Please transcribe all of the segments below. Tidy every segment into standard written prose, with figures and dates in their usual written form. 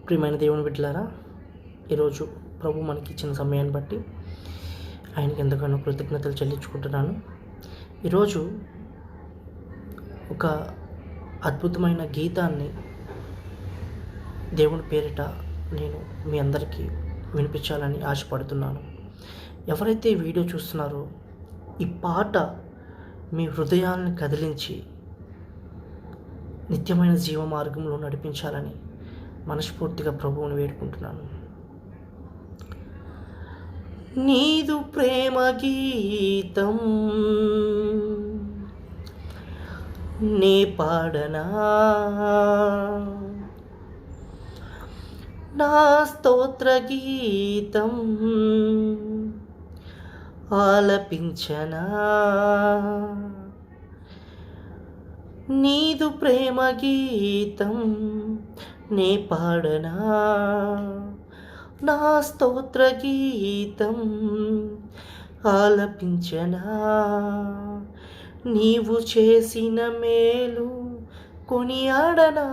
ప్రియమైన దేవుని బిడ్డలారా, ఈరోజు ప్రభు మనకి ఇచ్చిన సమయాన్ని బట్టి ఆయనకి ఎంతగానో కృతజ్ఞతలు చెల్లించుకుంటున్నాను. ఈరోజు ఒక అద్భుతమైన గీతాన్ని దేవుని పేరిట నేను మీ అందరికీ వినిపించాలని ఆశపడుతున్నాను. ఎవరైతే ఈ వీడియో చూస్తున్నారో ఈ పాట మీ హృదయాన్ని కదిలించి నిత్యమైన జీవ మార్గంలో నడిపించాలని మనస్ఫూర్తిగా ప్రభువుని వేడుకుంటున్నాను. నీదు ప్రేమ గీతం నే పాడనా, నా స్తోత్ర గీతం ఆలపించనా, నీదు ప్రేమ గీతం నే పాడనా, నా స్తోత్ర గీతం ఆలపించనా, నీవు చేసిన మేలు కొనియాడనా,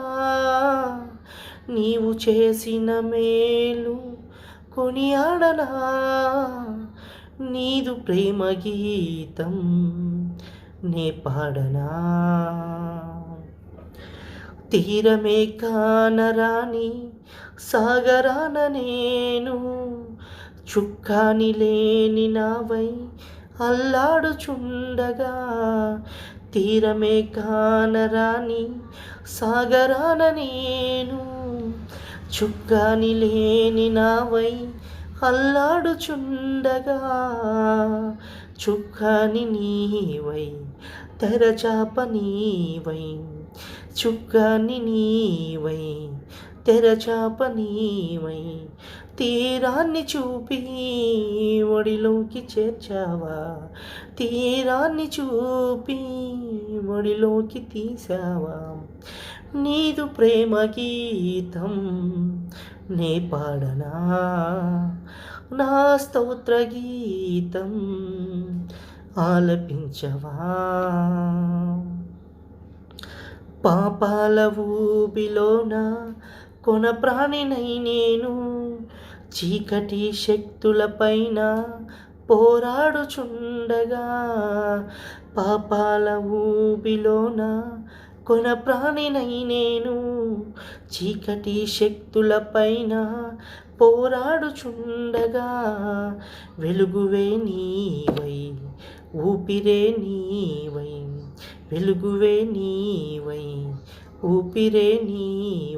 నీవు చేసిన మేలు కొనియాడనా, నీదు ప్రేమ గీతం నే పాడనా. తీరమే కానరాని సాగరాన నేను చుక్కాని లేని నావై అల్లాడుచుండగా, తీరమే కానరాని సాగరాన నేను చుక్కాని లేని నావై అల్లాడుచుండగా, చుక్కాని నీవై తెరచాప నీవై, చుక్కాని నీవై తెరచాప నీవై తీరాన్ని చూపి ఒడిలోకి చేర్చావా, తీరాన్ని చూపి ఒడిలోకి తీసావా, నీదు ప్రేమ గీతం నే పాడనా, నా స్తోత్ర గీతం ఆలపించవా. పాపాల ఊబిలోన కొన ప్రాణినై నేను చీకటి శక్తులపైన పోరాడుచుండగా, పాపాల ఊబిలోన కొన ప్రాణినై నేను చీకటి శక్తులపైన పోరాడుచుండగా, వెలుగువే నీవై ఊపిరే నీవై, వెలుగువే నీవై ఊపిరే నీవై.